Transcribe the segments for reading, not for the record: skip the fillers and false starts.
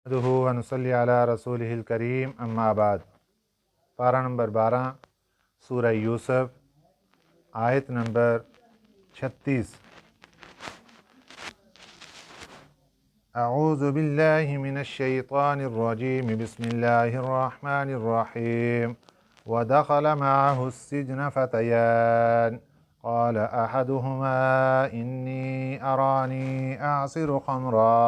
نحمدہ و نصلی علی رسولہ الکریم اما بعد۔ پارہ نمبر 12 سورہ یوسف، آیت نمبر 36۔ اعوذ باللہ من الشیطان الرجیم، بسم اللہ الرحمن الرحیم۔ ودخل معه السجن فتیان قال احدهما انی ارانی اعصر خمرا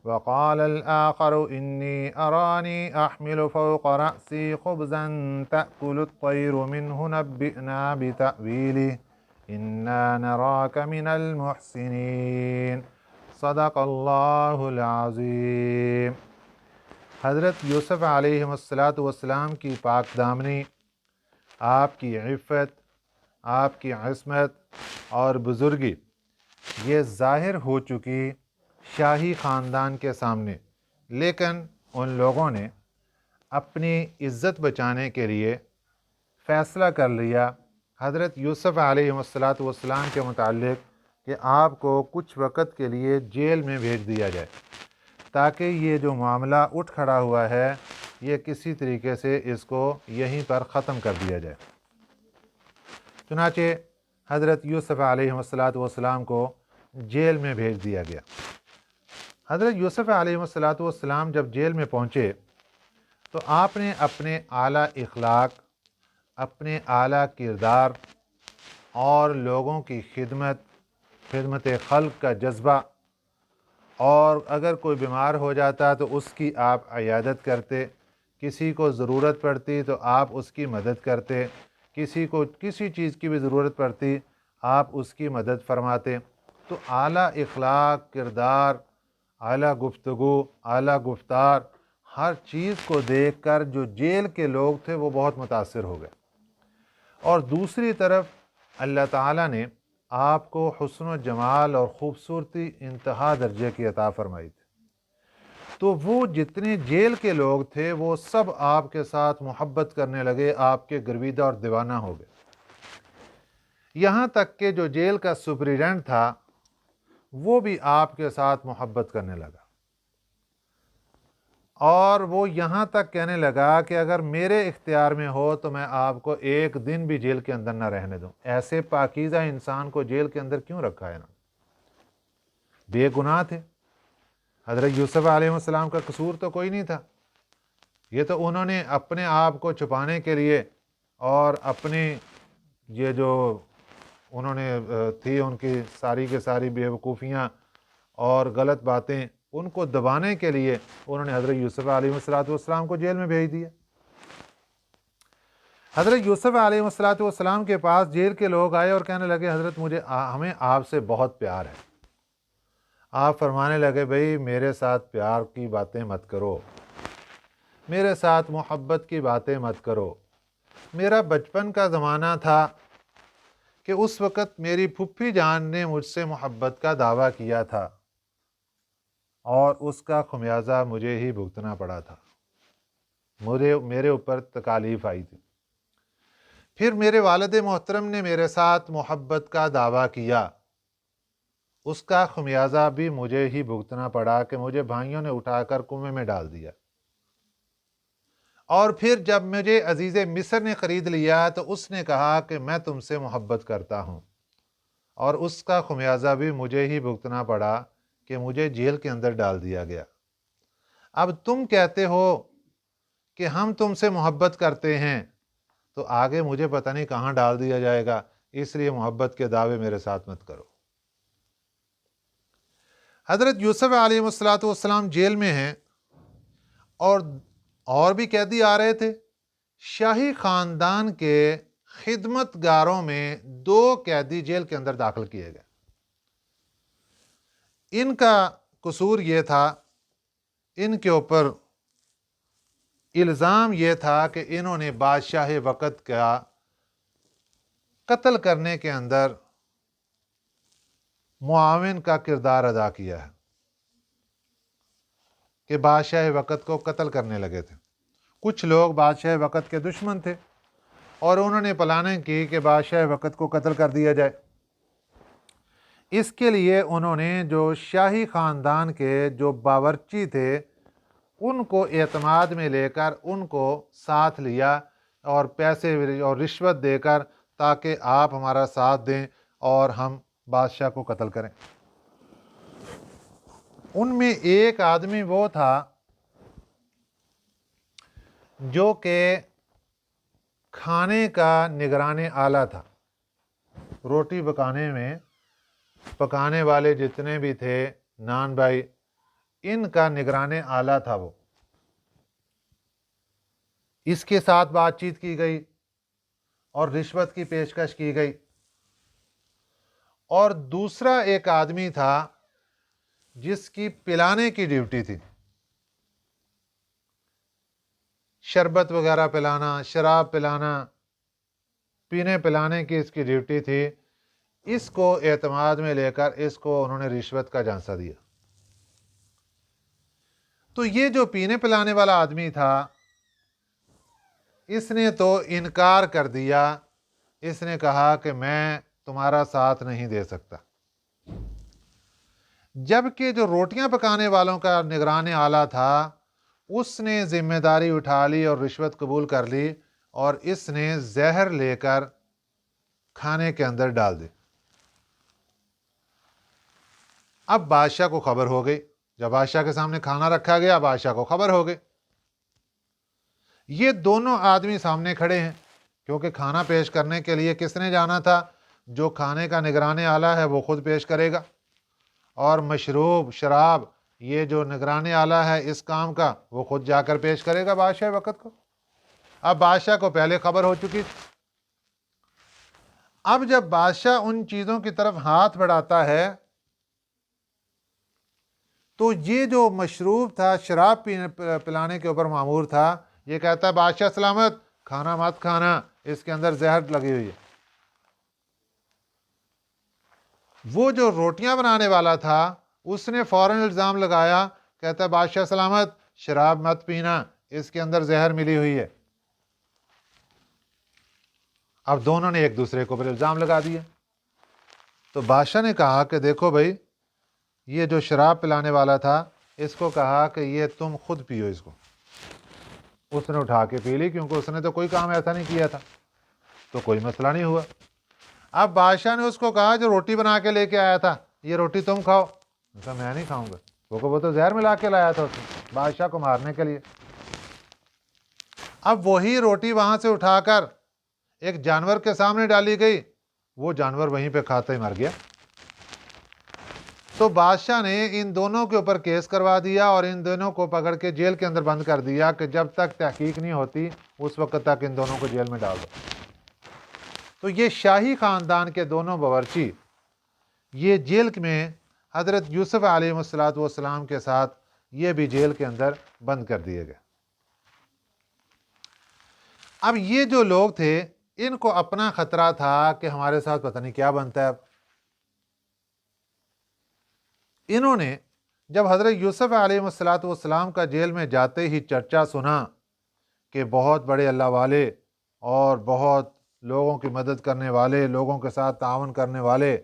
وقال الآخر إني أراني أحمل فوق رأسي خبزا تأكل الطير منه نبئنا بتأويله إنا نراك من المحسنين صدق اللہ العظیم۔ حضرت یوسف علیہ السلام کی پاک دامنی، آپ کی عفت، آپ کی عصمت اور بزرگی یہ ظاہر ہو چکی شاہی خاندان کے سامنے، لیکن ان لوگوں نے اپنی عزت بچانے کے لیے فیصلہ کر لیا حضرت یوسف علیہ السلام کے متعلق کہ آپ کو کچھ وقت کے لیے جیل میں بھیج دیا جائے، تاکہ یہ جو معاملہ اٹھ کھڑا ہوا ہے یہ کسی طریقے سے اس کو یہیں پر ختم کر دیا جائے۔ چنانچہ حضرت یوسف علیہ السلام کو جیل میں بھیج دیا گیا۔ حضرت یوسف علیہ السلام جب جیل میں پہنچے تو آپ نے اپنے اعلیٰ اخلاق، اپنے اعلیٰ کردار اور لوگوں کی خدمت خلق کا جذبہ، اور اگر کوئی بیمار ہو جاتا تو اس کی آپ عیادت کرتے، کسی کو ضرورت پڑتی تو آپ اس کی مدد کرتے، کسی کو کسی چیز کی بھی ضرورت پڑتی آپ اس کی مدد فرماتے۔ تو اعلیٰ اخلاق، کردار، اعلیٰ گفتگو، اعلیٰ گفتار، ہر چیز کو دیکھ کر جو جیل کے لوگ تھے وہ بہت متاثر ہو گئے۔ اور دوسری طرف اللہ تعالیٰ نے آپ کو حسن و جمال اور خوبصورتی انتہا درجے کی عطا فرمائی تھی، تو وہ جتنے جیل کے لوگ تھے وہ سب آپ کے ساتھ محبت کرنے لگے، آپ کے گرویدہ اور دیوانہ ہو گئے۔ یہاں تک کہ جو جیل کا سپرڈنٹ تھا وہ بھی آپ کے ساتھ محبت کرنے لگا، اور وہ یہاں تک کہنے لگا کہ اگر میرے اختیار میں ہو تو میں آپ کو ایک دن بھی جیل کے اندر نہ رہنے دوں۔ ایسے پاکیزہ انسان کو جیل کے اندر کیوں رکھا ہے نا؟ بے گناہ تھے، حضرت یوسف علیہ السلام کا قصور تو کوئی نہیں تھا، یہ تو انہوں نے اپنے آپ کو چھپانے کے لیے اور اپنی یہ جو انہوں نے تھی ان کی ساری کے ساری بے وقوفیاں اور غلط باتیں، ان کو دبانے کے لیے انہوں نے حضرت یوسف علیہ السلام کو جیل میں بھیج دیا۔ حضرت یوسف علیہ السلام کے پاس جیل کے لوگ آئے اور کہنے لگے حضرت ہمیں آپ سے بہت پیار ہے۔ آپ فرمانے لگے بھئی میرے ساتھ پیار کی باتیں مت کرو، میرے ساتھ محبت کی باتیں مت کرو۔ میرا بچپن کا زمانہ تھا کہ اس وقت میری پھپھی جان نے مجھ سے محبت کا دعویٰ کیا تھا اور اس کا خمیازہ مجھے ہی بھگتنا پڑا تھا، میرے اوپر تکالیف آئی تھی۔ پھر میرے والد محترم نے میرے ساتھ محبت کا دعویٰ کیا، اس کا خمیازہ بھی مجھے ہی بھگتنا پڑا کہ مجھے بھائیوں نے اٹھا کر کنویں میں ڈال دیا۔ اور پھر جب مجھے عزیز مصر نے خرید لیا تو اس نے کہا کہ میں تم سے محبت کرتا ہوں، اور اس کا خمیازہ بھی مجھے ہی بھگتنا پڑا کہ مجھے جیل کے اندر ڈال دیا گیا۔ اب تم کہتے ہو کہ ہم تم سے محبت کرتے ہیں تو آگے مجھے پتہ نہیں کہاں ڈال دیا جائے گا، اس لیے محبت کے دعوے میرے ساتھ مت کرو۔ حضرت یوسف علیہ السلام جیل میں ہیں اور بھی قیدی آ رہے تھے۔ شاہی خاندان کے خدمت گاروں میں 2 قیدی جیل کے اندر داخل کیے گئے۔ ان کا قصور یہ تھا، ان کے اوپر الزام یہ تھا کہ انہوں نے بادشاہ وقت کا قتل کرنے کے اندر معاون کا کردار ادا کیا ہے، کہ بادشاہ وقت کو قتل کرنے لگے تھے۔ کچھ لوگ بادشاہ وقت کے دشمن تھے اور انہوں نے پلاننگ کی کہ بادشاہ وقت کو قتل کر دیا جائے۔ اس کے لیے انہوں نے جو شاہی خاندان کے جو باورچی تھے ان کو اعتماد میں لے کر ان کو ساتھ لیا اور پیسے اور رشوت دے کر تاکہ آپ ہمارا ساتھ دیں اور ہم بادشاہ کو قتل کریں۔ ان میں ایک آدمی وہ تھا جو کہ کھانے کا نگران اعلیٰ تھا، روٹی پکانے میں پکانے والے جتنے بھی تھے نان بھائی، ان کا نگران اعلیٰ تھا وہ۔ اس کے ساتھ بات چیت کی گئی اور رشوت کی پیشکش کی گئی۔ اور دوسرا ایک آدمی تھا جس کی پلانے کی ڈیوٹی تھی، شربت وغیرہ پلانا، شراب پلانا، پینے پلانے کی اس کی ڈیوٹی تھی۔ اس کو اعتماد میں لے کر اس کو انہوں نے رشوت کا جھانسا دیا۔ تو یہ جو پینے پلانے والا آدمی تھا، اس نے تو انکار کر دیا، اس نے کہا کہ میں تمہارا ساتھ نہیں دے سکتا۔ جبکہ جو روٹیاں پکانے والوں کا نگران اعلیٰ تھا، اس نے ذمہ داری اٹھا لی اور رشوت قبول کر لی، اور اس نے زہر لے کر کھانے کے اندر ڈال دی۔ اب بادشاہ کو خبر ہو گئی، جب بادشاہ کے سامنے کھانا رکھا گیا بادشاہ کو خبر ہو گئی۔ یہ دونوں آدمی سامنے کھڑے ہیں، کیونکہ کھانا پیش کرنے کے لیے کس نے جانا تھا؟ جو کھانے کا نگران اعلیٰ ہے وہ خود پیش کرے گا، اور مشروب شراب یہ جو نگران اعلیٰ ہے اس کام کا وہ خود جا کر پیش کرے گا بادشاہ وقت کو۔ اب بادشاہ کو پہلے خبر ہو چکی تھی۔ اب جب بادشاہ ان چیزوں کی طرف ہاتھ بڑھاتا ہے تو یہ جو مشروب تھا، شراب پلانے کے اوپر معمور تھا، یہ کہتا ہے بادشاہ سلامت، کھانا مت کھانا، اس کے اندر زہر لگی ہوئی ہے۔ وہ جو روٹیاں بنانے والا تھا اس نے فوراً الزام لگایا، کہتا ہے بادشاہ سلامت، شراب مت پینا، اس کے اندر زہر ملی ہوئی ہے۔ اب دونوں نے ایک دوسرے کو پر الزام لگا دیا۔ تو بادشاہ نے کہا کہ دیکھو بھائی، یہ جو شراب پلانے والا تھا اس کو کہا کہ یہ تم خود پیو اس کو۔ اس نے اٹھا کے پی لی، کیونکہ اس نے تو کوئی کام ایسا نہیں کیا تھا، تو کوئی مسئلہ نہیں ہوا۔ اب بادشاہ نے اس کو کہا جو روٹی بنا کے لے کے آیا تھا، یہ روٹی تم کھاؤ۔ کہا میں نہیں کھاؤں گا، وہ تو زہر ملا کے لایا تھا اس نے بادشاہ کو مارنے کے لیے۔ اب وہی روٹی وہاں سے اٹھا کر ایک جانور کے سامنے ڈالی گئی، وہ جانور وہیں پہ کھاتے ہی مر گیا۔ تو بادشاہ نے ان دونوں کے اوپر کیس کروا دیا اور ان دونوں کو پکڑ کے جیل کے اندر بند کر دیا کہ جب تک تحقیق نہیں ہوتی اس وقت تک ان دونوں کو جیل میں ڈال دو۔ تو یہ شاہی خاندان کے دونوں باورچی یہ جیل میں حضرت یوسف علیہ السلام کے ساتھ یہ بھی جیل کے اندر بند کر دیے گئے۔ اب یہ جو لوگ تھے ان کو اپنا خطرہ تھا کہ ہمارے ساتھ پتہ نہیں کیا بنتا ہے۔ اب انہوں نے جب حضرت یوسف علیہ السلام کا جیل میں جاتے ہی چرچا سنا کہ بہت بڑے اللہ والے اور بہت لوگوں کی مدد کرنے والے، لوگوں کے ساتھ تعاون کرنے والے،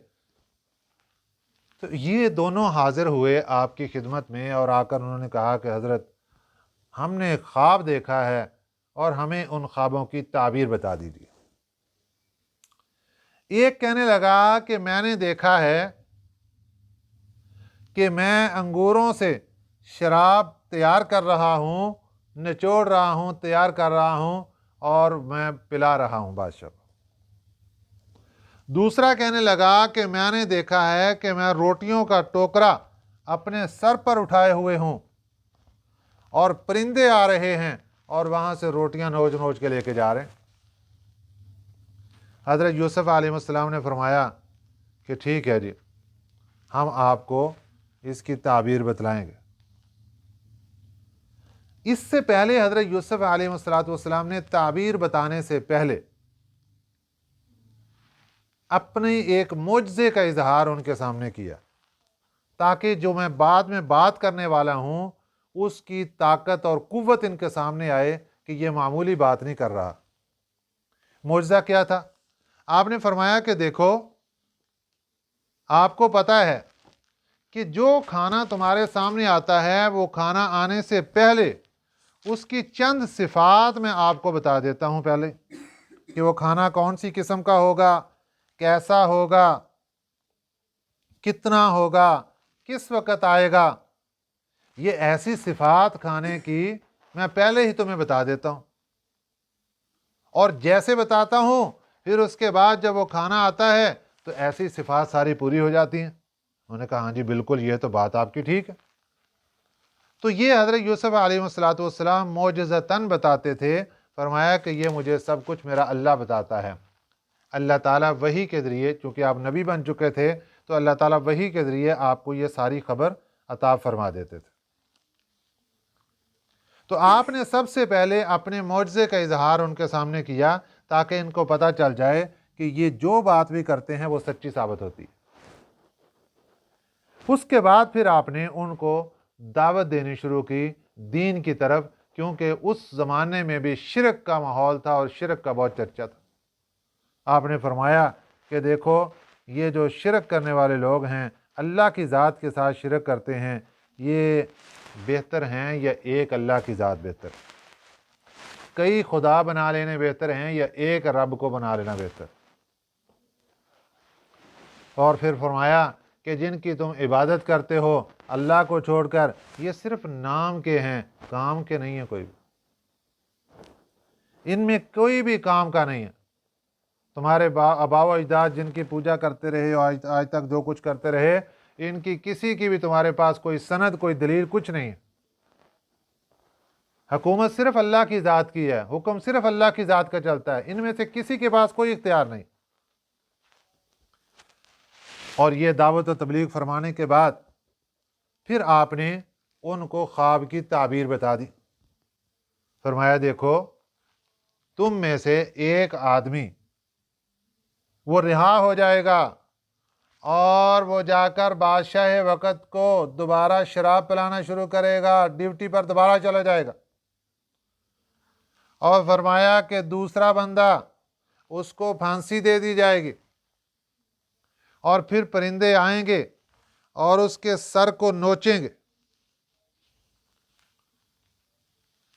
تو یہ دونوں حاضر ہوئے آپ کی خدمت میں اور آ کر انہوں نے کہا کہ حضرت ہم نے خواب دیکھا ہے اور ہمیں ان خوابوں کی تعبیر بتا دیجیے۔ ایک کہنے لگا کہ میں نے دیکھا ہے کہ میں انگوروں سے شراب تیار کر رہا ہوں، نچوڑ رہا ہوں، تیار کر رہا ہوں اور میں پلا رہا ہوں بادشاہ کو۔ دوسرا کہنے لگا کہ میں نے دیکھا ہے کہ میں روٹیوں کا ٹوکرا اپنے سر پر اٹھائے ہوئے ہوں اور پرندے آ رہے ہیں اور وہاں سے روٹیاں نوچ نوچ کے لے کے جا رہے ہیں۔ حضرت یوسف علیہ السلام نے فرمایا کہ ٹھیک ہے جی، ہم آپ کو اس کی تعبیر بتلائیں گے۔ اس سے پہلے حضرت یوسف علیہ السلام نے تعبیر بتانے سے پہلے اپنی ایک معجزے کا اظہار ان کے سامنے کیا، تاکہ جو میں بعد میں بات کرنے والا ہوں اس کی طاقت اور قوت ان کے سامنے آئے کہ یہ معمولی بات نہیں کر رہا۔ معجزہ کیا تھا؟ آپ نے فرمایا کہ دیکھو، آپ کو پتہ ہے کہ جو کھانا تمہارے سامنے آتا ہے وہ کھانا آنے سے پہلے اس کی چند صفات میں آپ کو بتا دیتا ہوں پہلے، کہ وہ کھانا کون سی قسم کا ہوگا، کیسا ہوگا، کتنا ہوگا، کس وقت آئے گا۔ یہ ایسی صفات کھانے کی میں پہلے ہی تمہیں بتا دیتا ہوں، اور جیسے بتاتا ہوں پھر اس کے بعد جب وہ کھانا آتا ہے تو ایسی صفات ساری پوری ہو جاتی ہیں۔ انہوں نے کہا ہاں جی بالکل، یہ تو بات آپ کی ٹھیک ہے۔ تو یہ حضرت یوسف علیہ السلام معجزتاً بتاتے تھے، فرمایا کہ یہ مجھے سب کچھ میرا اللہ بتاتا ہے۔ اللہ تعالیٰ وحی کے ذریعے، چونکہ آپ نبی بن چکے تھے تو اللہ تعالیٰ وحی کے ذریعے آپ کو یہ ساری خبر عطا فرما دیتے تھے۔ تو آپ نے سب سے پہلے اپنے معجزے کا اظہار ان کے سامنے کیا تاکہ ان کو پتہ چل جائے کہ یہ جو بات بھی کرتے ہیں وہ سچی ثابت ہوتی ہے۔ اس کے بعد پھر آپ نے ان کو دعوت دینی شروع کی دین کی طرف، کیونکہ اس زمانے میں بھی شرک کا ماحول تھا اور شرک کا بہت چرچا تھا۔ آپ نے فرمایا کہ دیکھو یہ جو شرک کرنے والے لوگ ہیں، اللہ کی ذات کے ساتھ شرک کرتے ہیں، یہ بہتر ہیں یا ایک اللہ کی ذات بہتر؟ کئی خدا بنا لینے بہتر ہیں یا ایک رب کو بنا لینا بہتر؟ اور پھر فرمایا کہ جن کی تم عبادت کرتے ہو اللہ کو چھوڑ کر، یہ صرف نام کے ہیں، کام کے نہیں ہیں، کوئی بھی ان میں کوئی بھی کام کا نہیں ہے۔ تمہارے آبا و اجداد جن کی پوجا کرتے رہے اور آج تک جو کچھ کرتے رہے، ان کی کسی کی بھی تمہارے پاس کوئی سند، کوئی دلیل، کچھ نہیں ہے۔ حکومت صرف اللہ کی ذات کی ہے، حکم صرف اللہ کی ذات کا چلتا ہے، ان میں سے کسی کے پاس کوئی اختیار نہیں۔ اور یہ دعوت و تبلیغ فرمانے کے بعد پھر آپ نے ان کو خواب کی تعبیر بتا دی۔ فرمایا دیکھو تم میں سے ایک آدمی وہ رہا ہو جائے گا اور وہ جا کر بادشاہ وقت کو دوبارہ شراب پلانا شروع کرے گا، ڈیوٹی پر دوبارہ چلا جائے گا۔ اور فرمایا کہ دوسرا بندہ اس کو پھانسی دے دی جائے گی، اور پھر پرندے آئیں گے اور اس کے سر کو نوچیں گے۔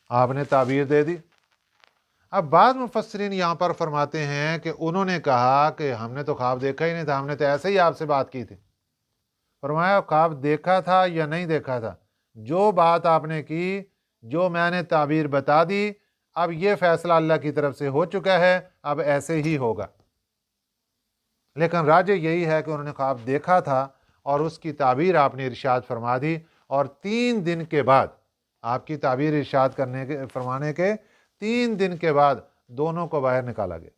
آپ نے تعبیر دے دی۔ اب بعض مفسرین یہاں پر فرماتے ہیں کہ انہوں نے کہا کہ ہم نے تو خواب دیکھا ہی نہیں تھا، ہم نے تو ایسے ہی آپ سے بات کی تھی۔ فرمایا خواب دیکھا تھا یا نہیں دیکھا تھا، جو بات آپ نے کی، جو میں نے تعبیر بتا دی، اب یہ فیصلہ اللہ کی طرف سے ہو چکا ہے، اب ایسے ہی ہوگا۔ لیکن راجع یہی ہے کہ انہوں نے خواب دیکھا تھا اور اس کی تعبیر آپ نے ارشاد فرما دی، اور 3 دن کے بعد آپ کی تعبیر ارشاد فرمانے کے 3 دن کے بعد دونوں کو باہر نکالا گیا۔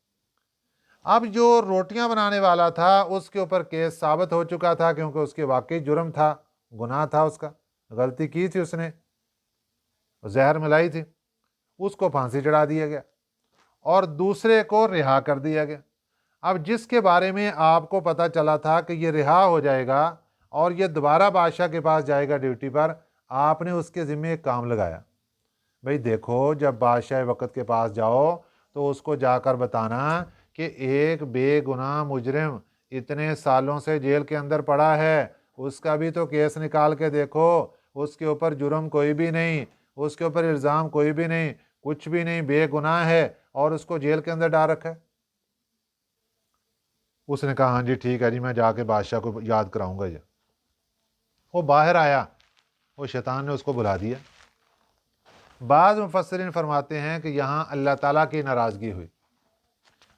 اب جو روٹیاں بنانے والا تھا اس کے اوپر کیس ثابت ہو چکا تھا، کیونکہ اس کے واقعی جرم تھا، گناہ تھا، اس کا غلطی کی تھی، اس نے زہر ملائی تھی، اس کو پھانسی چڑھا دیا گیا اور دوسرے کو رہا کر دیا گیا۔ اب جس کے بارے میں آپ کو پتہ چلا تھا کہ یہ رہا ہو جائے گا اور یہ دوبارہ بادشاہ کے پاس جائے گا ڈیوٹی پر، آپ نے اس کے ذمہ ایک کام لگایا، بھئی دیکھو جب بادشاہ وقت کے پاس جاؤ تو اس کو جا کر بتانا کہ ایک بے گناہ مجرم اتنے سالوں سے جیل کے اندر پڑا ہے، اس کا بھی تو کیس نکال کے دیکھو، اس کے اوپر جرم کوئی بھی نہیں، اس کے اوپر الزام کوئی بھی نہیں، کچھ بھی نہیں، بے گناہ ہے، اور اس کو جیل کے اندر ڈال رکھا ہے۔ اس نے کہا ہاں جی ٹھیک ہے جی، میں جا کے بادشاہ کو یاد کراؤں گا۔ یہ وہ باہر آیا، وہ شیطان نے اس کو بلا دیا۔ بعض مفسرین فرماتے ہیں کہ یہاں اللہ تعالیٰ کی ناراضگی ہوئی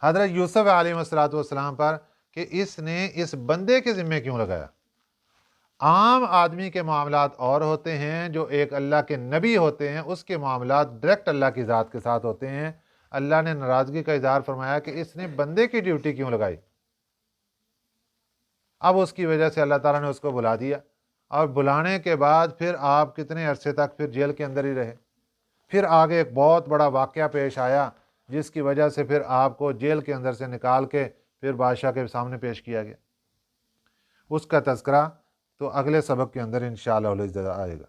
حضرت یوسف علیہ السلام پر کہ اس نے اس بندے کے ذمہ کیوں لگایا۔ عام آدمی کے معاملات اور ہوتے ہیں، جو ایک اللہ کے نبی ہوتے ہیں اس کے معاملات ڈائریکٹ اللہ کی ذات کے ساتھ ہوتے ہیں۔ اللہ نے ناراضگی کا اظہار فرمایا کہ اس نے بندے کی ڈیوٹی کیوں لگائی۔ اب اس کی وجہ سے اللہ تعالیٰ نے اس کو بلا دیا، اور بلانے کے بعد پھر آپ کتنے عرصے تک پھر جیل کے اندر ہی رہے۔ پھر آگے ایک بہت بڑا واقعہ پیش آیا جس کی وجہ سے پھر آپ کو جیل کے اندر سے نکال کے پھر بادشاہ کے سامنے پیش کیا گیا۔ اس کا تذکرہ تو اگلے سبق کے اندر انشاءاللہ آئے گا۔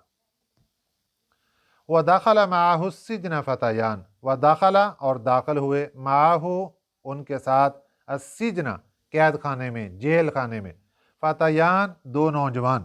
وَدَخَلَ مَعَهُ السِّجْنَ فَتَيَانِ، وَدَخَلَ اور داخل ہوئے، مَعَهُ ان کے ساتھ، السِّجْنَ قید خانے میں، جیل خانے میں، فَتَيَانِ دو نوجوان،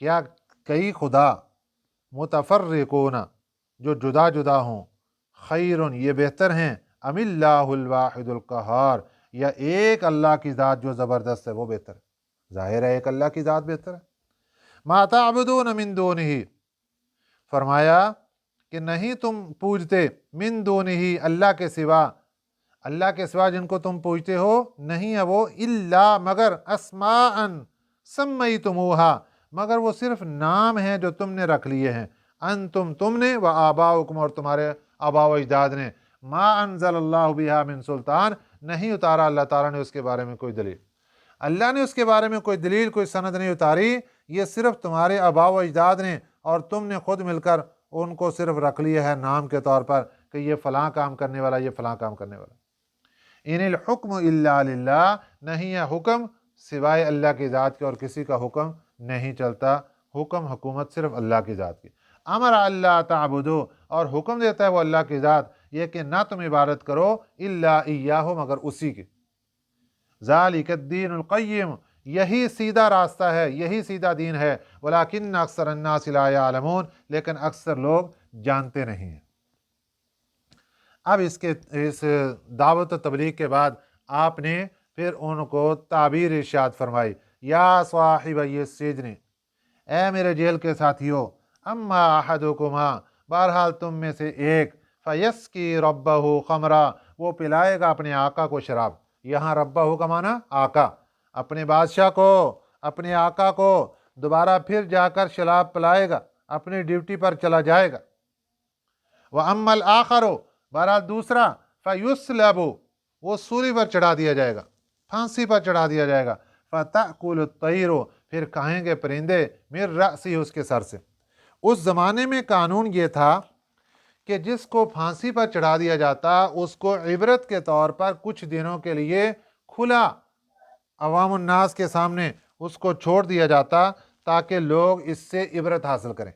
کیا کئی خدا متفرقون جو جدا جدا ہوں، خیرٌ یہ بہتر ہیں، ام اللہ الواحد القہار یا ایک اللہ کی ذات جو زبردست ہے وہ بہتر ہے؟ ظاہر ہے ایک اللہ کی ذات بہتر ہے۔ ما تعبدون من دونہ، فرمایا کہ نہیں تم پوجتے، من دونہ اللہ کے سوا، اللہ کے سوا جن کو تم پوجتے ہو نہیں ہے وہ، الا مگر، اسماء سمیتموہا مگر وہ صرف نام ہیں جو تم نے رکھ لیے ہیں، انتم تم نے، و آباؤکم اور تمہارے آباء و اجداد نے، ما انزل اللہ بہا من سلطان نہیں اتارا اللہ تعالیٰ نے اس کے بارے میں کوئی دلیل، اللہ نے اس کے بارے میں کوئی دلیل کوئی سند نہیں اتاری، یہ صرف تمہارے آباء و اجداد نے اور تم نے خود مل کر ان کو صرف رکھ لیا ہے نام کے طور پر کہ یہ فلاں کام کرنے والا، یہ فلاں کام کرنے والا۔ ان الحکم الا للہ، نہیں ہے حکم سوائے اللہ کی ذات کے اور کسی کا حکم نہیں چلتا، حکم حکومت صرف اللہ کی ذات کی۔ امر اللہ تعبدو اور حکم دیتا ہے وہ اللہ کی ذات یہ کہ نہ تم عبادت کرو الا ایاہ مگر اسی کی، ذالک الدین القیم یہی سیدھا راستہ ہے، یہی سیدھا دین ہے، ولکن اکثر الناس لا یعلمون لیکن اکثر لوگ جانتے نہیں ہیں۔ اب اس دعوت و تبلیغ کے بعد آپ نے پھر ان کو تعبیر ارشاد فرمائی، یا صاحبی السجن، اے میرے جیل کے ساتھیو، اما احدکما بہرحال تم میں سے ایک، فیسقی ربہ خمرا وہ پلائے گا اپنے آقا کو شراب، یہاں ربہ کا معنی آقا، اپنے بادشاہ کو، اپنے آقا کو دوبارہ پھر جا کر شراب پلائے گا، اپنی ڈیوٹی پر چلا جائے گا۔ وَأَمَّا الْآخَرُ بہرحال دوسرا، فَيُسْلَبُ وہ سولی پر چڑھا دیا جائے گا، پھانسی پر چڑھا دیا جائے گا، فَتَأْكُلُ الطَّيْرُ پھر کھائیں گے پرندے، مِن رَأْسِهِ اس کے سر سے۔ اس زمانے میں قانون یہ تھا کہ جس کو پھانسی پر چڑھا دیا جاتا اس کو عبرت کے طور پر کچھ دنوں کے لیے کھلا عوام الناس کے سامنے اس کو چھوڑ دیا جاتا تاکہ لوگ اس سے عبرت حاصل کریں۔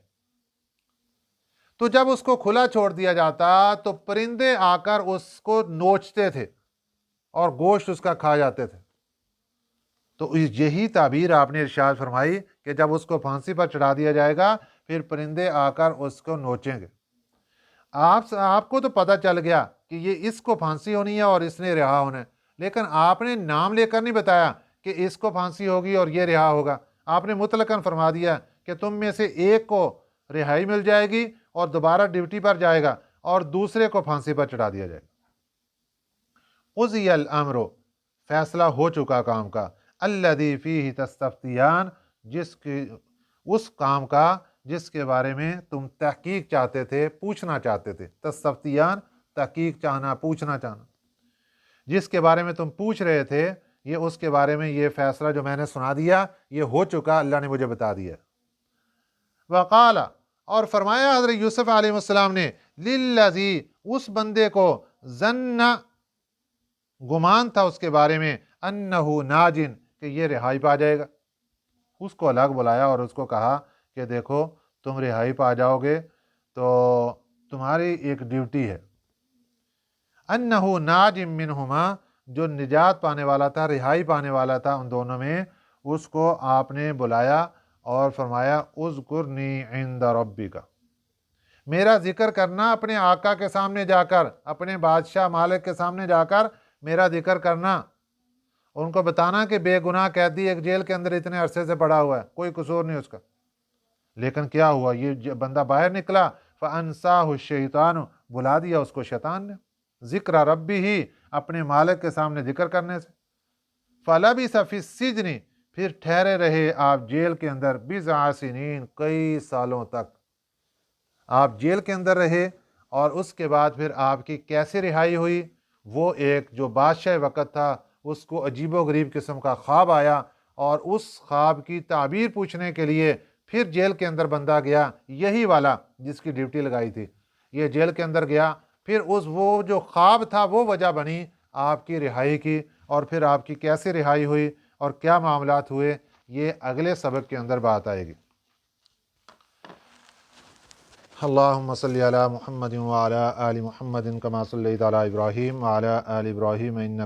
تو جب اس کو کھلا چھوڑ دیا جاتا تو پرندے آ کر اس کو نوچتے تھے اور گوشت اس کا کھا جاتے تھے۔ تو یہی تعبیر آپ نے ارشاد فرمائی کہ جب اس کو پھانسی پر چڑھا دیا جائے گا پھر پرندے آ کر اس کو نوچیں گے۔ آپ کو تو پتہ چل گیا کہ یہ اس کو پھانسی ہونی ہے اور اس نے رہا ہونا ہے، لیکن آپ نے نام لے کر نہیں بتایا کہ اس کو پھانسی ہوگی اور یہ رہا ہوگا، آپ نے مطلقاً فرما دیا کہ تم میں سے ایک کو رہائی مل جائے گی اور دوبارہ ڈیوٹی پر جائے گا اور دوسرے کو پھانسی پر چڑھا دیا جائے گا۔ قضی الامر فیصلہ ہو چکا کام کا، الذی فیہ تستفتیان اس کام کا جس کے بارے میں تم تحقیق چاہتے تھے، پوچھنا چاہتے تھے، تستفتیان تحقیق چاہنا، پوچھنا چاہنا، جس کے بارے میں تم پوچھ رہے تھے یہ اس کے بارے میں یہ فیصلہ جو میں نے سنا دیا یہ ہو چکا، اللہ نے مجھے بتا دیا۔ وقال اور فرمایا حضرت یوسف علیہ السلام نے، للذی اس بندے کو، ظن گمان تھا اس کے بارے میں، انہ ناجن کہ یہ رہائی پا جائے گا، اس کو الگ بلایا اور اس کو کہا کہ دیکھو تم رہائی پا جاؤ گے تو تمہاری ایک ڈیوٹی ہے، انہ ناج منہما جو نجات پانے والا تھا، رہائی پانے والا تھا ان دونوں میں، اس کو آپ نے بلایا اور فرمایا اذکرنی عند ربک، میرا ذکر کرنا اپنے آقا کے سامنے جا کر، اپنے بادشاہ مالک کے سامنے جا کر میرا ذکر کرنا، ان کو بتانا کہ بے گناہ قیدی ایک جیل کے اندر اتنے عرصے سے پڑا ہوا ہے، کوئی قصور نہیں اس کا، لیکن کیا ہوا یہ بندہ باہر نکلا، فَأَنْسَاهُ الشَّيْطَانُ بلا دیا اس کو شیطان نے، ذکر ربی ہی اپنے مالک کے سامنے ذکر کرنے سے، فَلَبِثَ فِي السِّجْنِ پھر ٹھہرے رہے آپ جیل کے اندر، بِضْعَ سِنِينَ کئی سالوں تک آپ جیل کے اندر رہے، اور اس کے بعد پھر آپ کی کیسے رہائی ہوئی، وہ ایک جو بادشاہ وقت تھا اس کو عجیب و غریب قسم کا خواب آیا اور اس خواب کی تعبیر پوچھنے کے لیے پھر جیل کے اندر بندہ گیا، یہی والا جس کی ڈیوٹی لگائی تھی، یہ جیل کے اندر گیا، پھر وہ جو خواب تھا وہ وجہ بنی آپ کی رہائی کی، اور پھر آپ کی کیسے رہائی ہوئی اور کیا معاملات ہوئے یہ اگلے سبق کے اندر بات آئے گی۔ اللہم صلی علی محمد وعلی آل محمد کما صلیت علی ابراہیم وعلی آل ابراہیم انک